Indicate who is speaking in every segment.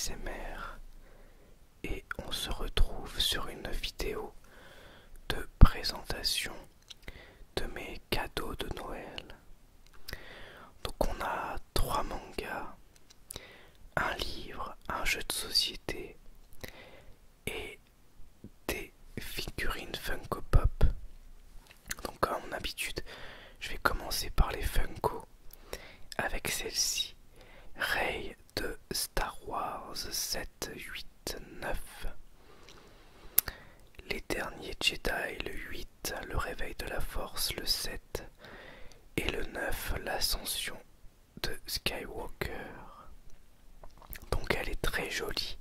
Speaker 1: ASMR et on se retrouve sur une vidéo de présentation de mes cadeaux de Noël. Donc on a 3 mangas, un livre, un jeu de société et des figurines Funko Pop. Donc comme à mon habitude, je vais commencer par les Funko avec celle-ci, Rey de Star Wars 7, 8, 9. Les derniers Jedi, le 8, le réveil de la force, le 7, et le 9, l'ascension de Skywalker. Donc elle est très jolie,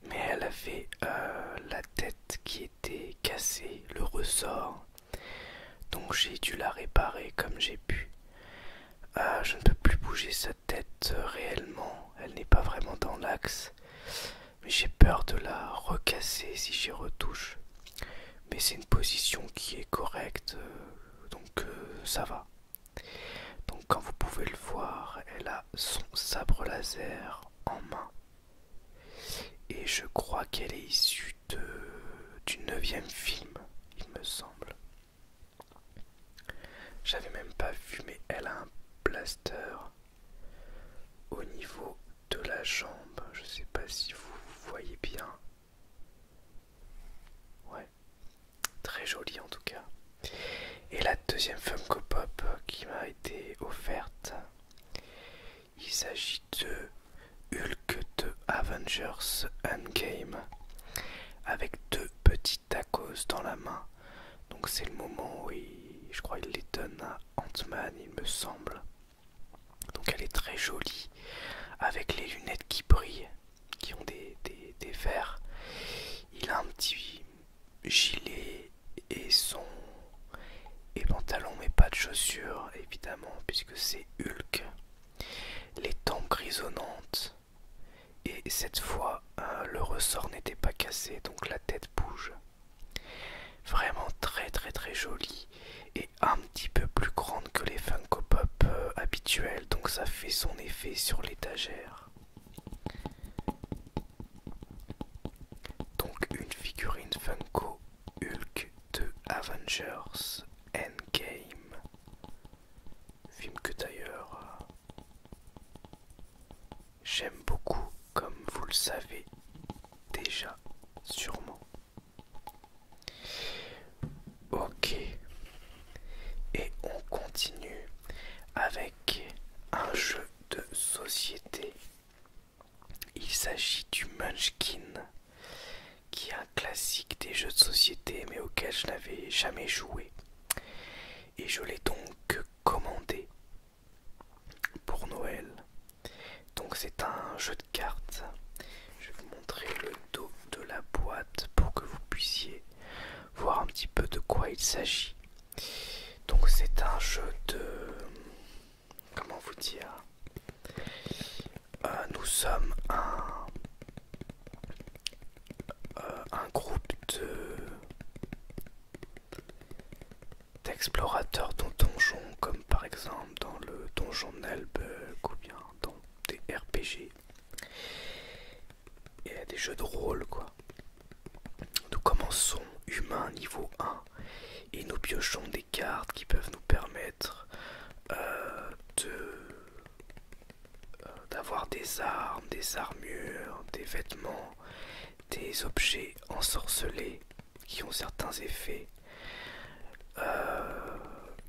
Speaker 1: mais elle avait la tête qui était cassée, le ressort. Donc j'ai dû la réparer comme j'ai pu. Je ne peux plus bouger sa tête réellement, elle n'est pas vraiment dans l'axe. Mais j'ai peur de la recasser si j'y retouche. Mais c'est une position qui est correcte, donc ça va. Donc comme vous pouvez le voir, elle a son sabre laser en main. Et je crois qu'elle est issue du 9e film, il me semble. J'avais même pas vu, mais elle a un blaster au niveau de la jambe. Je sais pas si vous voyez bien. Ouais, très jolie en tout cas. Et la deuxième Funko Pop qui m'a été offerte, il s'agit de Hulk de Avengers Endgame avec 2 petits tacos dans la main. Donc c'est le moment où je crois qu'il les donne à Ant-Man, il me semble. Donc elle est très jolie avec les lunettes qui brillent, qui ont des verres. Il a un petit gilet et pantalon, mais pas de chaussures évidemment puisque c'est Hulk. Les tempes grisonnantes, et cette fois le ressort n'était pas cassé, donc la tête bouge. Vraiment très très très jolie et un petit peu plus grande que les Funko Pop habituels, donc ça fait son effet sur l'étagère. Donc une figurine Funko Hulk de Avengers Endgame, film que d'ailleurs j'aime beaucoup, comme vous le savez déjà sûrement. Ok, et on continue avec un jeu de société. Il s'agit du Munchkin, qui est un classique des jeux de société mais auquel je n'avais jamais joué. Et je l'ai donc commandé pour Noël. Donc c'est un jeu de cartes. Je vais vous montrer le dos de la boîte pour que vous puissiez voir un petit peu de quoi il s'agit. Donc c'est un jeu de... comment vous dire, nous sommes un groupe d'explorateurs dans donjons, comme par exemple dans le donjon Nalbug ou bien dans des RPG et des jeux de rôle quoi. Nous commençons humain niveau 1 et nous piochons des cartes qui peuvent nous permettre d'avoir des armes, des armures, des vêtements, des objets ensorcelés qui ont certains effets,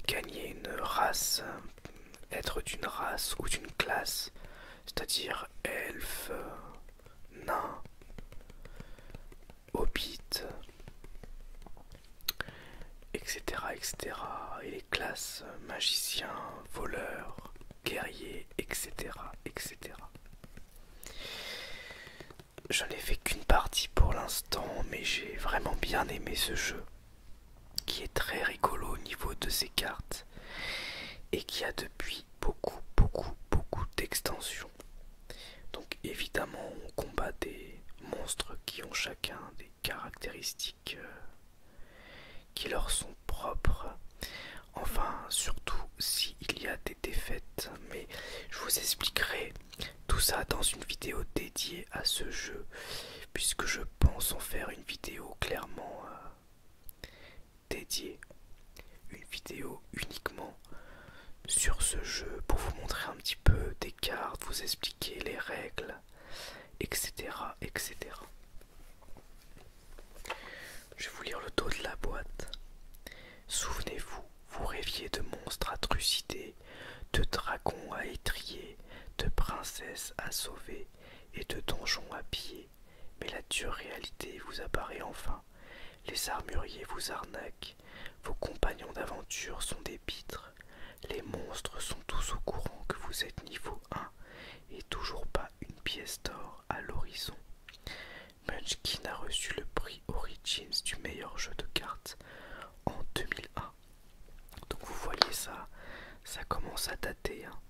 Speaker 1: gagner une race, être d'une race ou d'une classe, c'est-à-dire elfe, nain, hobbit, etc., etc. Et les classes magicien, voleur, guerrier, etc., etc. Je n'ai fait qu'une partie pour l'instant, mais j'ai vraiment bien aimé ce jeu, qui est très rigolo au niveau de ses cartes, et qui a depuis beaucoup d'extensions. Donc évidemment on combat des monstres qui ont chacun des caractéristiques qui leur sont propres. Enfin surtout s'il y a des défaites, mais je vous expliquerai tout tout ça dans une vidéo dédiée à ce jeu, puisque je pense en faire une vidéo clairement dédiée, une vidéo uniquement sur ce jeu pour vous montrer un petit peu des cartes, vous expliquer les règles, etc. etc. Je vais vous lire le dos de la boîte. Souvenez-vous, vous rêviez de monstres à trucider, de dragons à étrier, de princesses à sauver et de donjons à piller. Mais la dure réalité vous apparaît enfin. Les armuriers vous arnaquent, vos compagnons d'aventure sont des pitres. Les monstres sont tous au courant que vous êtes niveau 1 et toujours pas une pièce d'or à l'horizon. Munchkin a reçu le prix Origins du meilleur jeu de cartes en 2001. Donc vous voyez ça, ça commence à dater. Hein.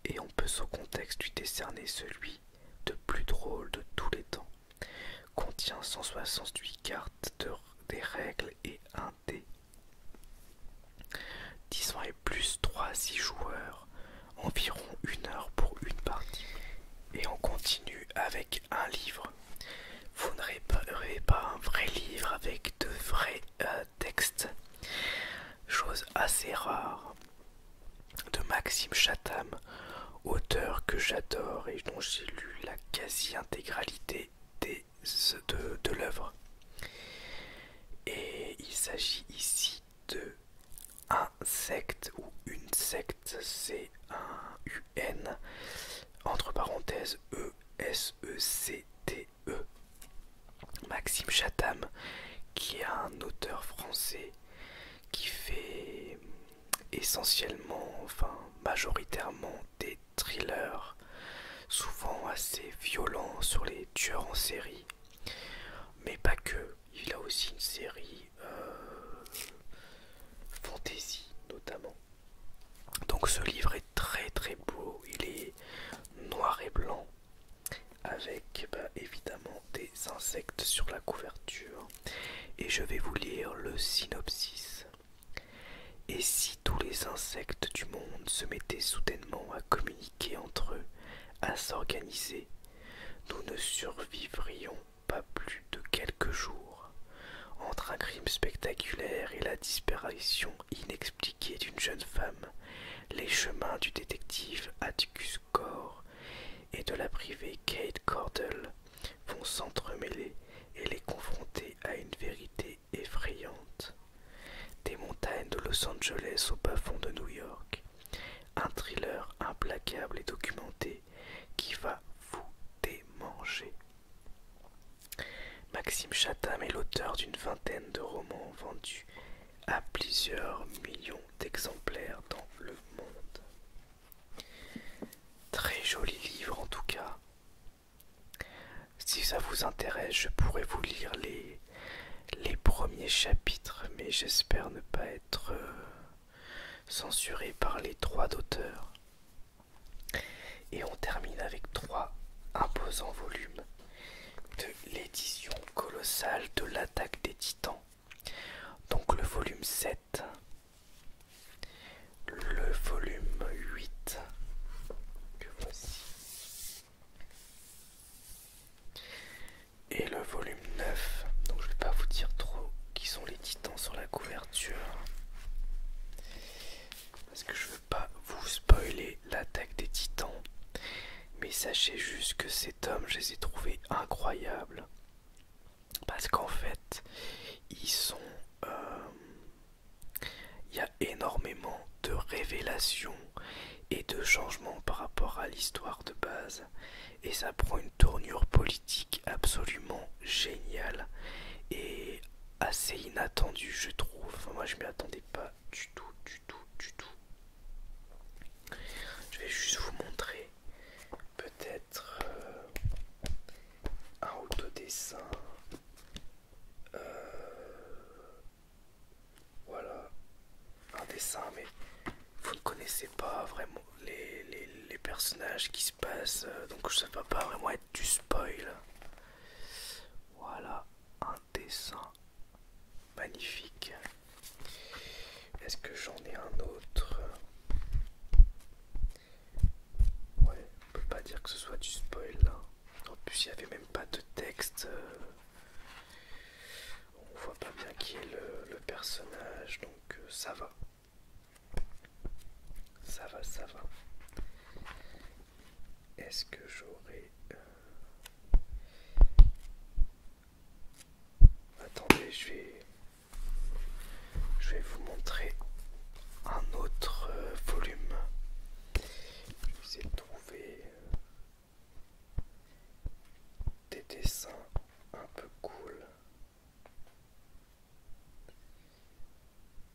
Speaker 1: Et on peut sans contexte lui décerner celui de plus drôle de tous les temps. Contient 168 cartes, des règles et un dé. 10 ans et plus, 3 à 6 joueurs, environ 1 heure pour une partie. Et on continue avec un livre. Vous n'aurez pas un vrai livre avec de vrais textes. Chose assez rare. De Maxime Chatham, auteur que j'adore et dont j'ai lu la quasi-intégralité de l'œuvre. Et il s'agit ici de un secte ou une secte, c'est un UN, entre parenthèses E-S-E-C-T-E. Maxime Chatham, qui est un auteur français qui fait essentiellement, enfin majoritairement des thrillers, souvent assez violents sur les tueurs en série, mais pas que. Il a aussi une série fantasy notamment. Donc ce livre est très très beau, il est noir et blanc avec évidemment des insectes sur la couverture et je vais vous lire le synopsis. Et si tous les insectes du monde se mettaient soudainement à communiquer entre eux, à s'organiser, nous ne survivrions pas plus de quelques jours. Entre un crime spectaculaire et la disparition inexpliquée d'une jeune femme, les chemins du détective Atticus Core et de la privée Kate Cordell vont s'entremêler et les confronter à une vérité effrayante. Des montagnes de Los Angeles au bas-fond de New York, un thriller implacable et documenté qui va vous démanger. Maxime Chatham est l'auteur d'une vingtaine de romans vendus à plusieurs millions d'exemplaires dans le monde. Très joli livre en tout cas. Si ça vous intéresse, je pourrais vous lire les premiers chapitres, mais j'espère ne pas être censuré par les droits d'auteur. Et on termine avec 3 imposants volumes de l'édition colossale de l'Attaque des Titans. Donc le volume 7, le volume 8, que voici, et le volume 9. Donc je ne vais pas vous dire trop qui sont les titans sur la couverture, parce que je veux pas vous spoiler l'Attaque des Titans. Mais sachez juste que ces tomes, je les ai trouvés incroyables. Parce qu'en fait, ils sont... il y a énormément de révélations et de changements par rapport à l'histoire de base. Et ça prend une tournure politique absolument géniale et assez inattendue, je trouve. Enfin, moi, je m'y attendais pas du tout. Je vais juste vous montrer peut-être un ou deux dessins. Voilà, un dessin, mais vous ne connaissez pas vraiment les personnages qui se passent, donc ça va pas vraiment être du spoil. Voilà, un dessin magnifique. Est-ce que j'en ai un autre? Ouais, on peut pas dire que plus, il n'y avait même pas de texte. On voit pas bien qui est le personnage, donc ça va. Ça va, ça va. Est-ce que j'aurai... Attendez, je vais vous montrer un autre volume. Je vais essayer de trouver des dessins un peu cool.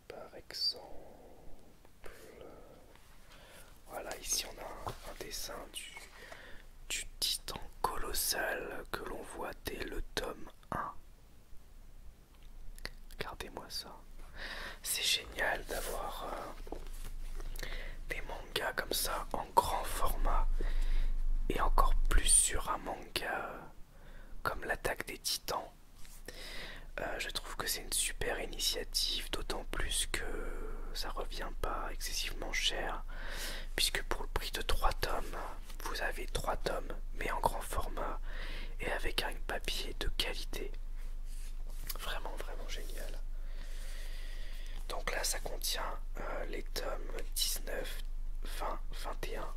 Speaker 1: Par exemple, voilà, ici on a un dessin du titan colossal que l'on voit dès le tome 1. Regardez-moi ça. C'est génial d'avoir des mangas comme ça en grand format et encore plus sur un manga comme l'Attaque des Titans. Je trouve que c'est une super initiative, d'autant plus que ça revient pas excessivement cher, puisque pour le prix de 3 tomes, vous avez 3 tomes, mais en grand format et avec un papier de qualité. Vraiment, vraiment génial. Donc là, ça contient les tomes 19, 20, 21,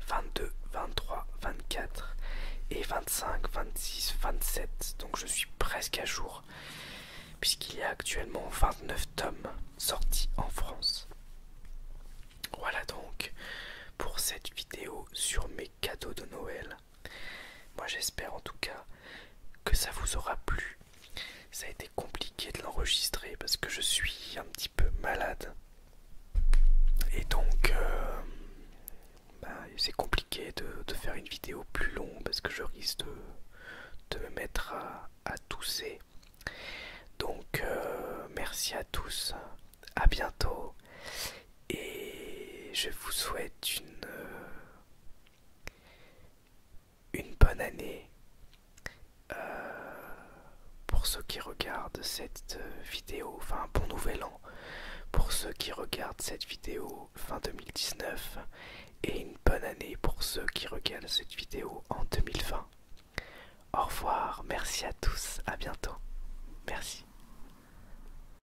Speaker 1: 22, 23, 24 et 25, 26, 27. Donc je suis presque à jour, puisqu'il y a actuellement 29 tomes sortis en France. Voilà donc pour cette vidéo sur mes cadeaux de Noël. Moi j'espère en tout cas que ça vous aura plu. Ça a été compliqué de l'enregistrer parce que je suis un petit peu malade. Et donc c'est compliqué de faire une vidéo plus longue parce que je risque de me mettre à tousser. Donc merci à tous, à bientôt et je vous souhaite une bonne année pour ceux qui regardent cette vidéo, enfin un bon nouvel an pour ceux qui regardent cette vidéo fin 2019 et une bonne année pour ceux qui regardent cette vidéo en 2020. Au revoir, merci à tous, à bientôt, merci.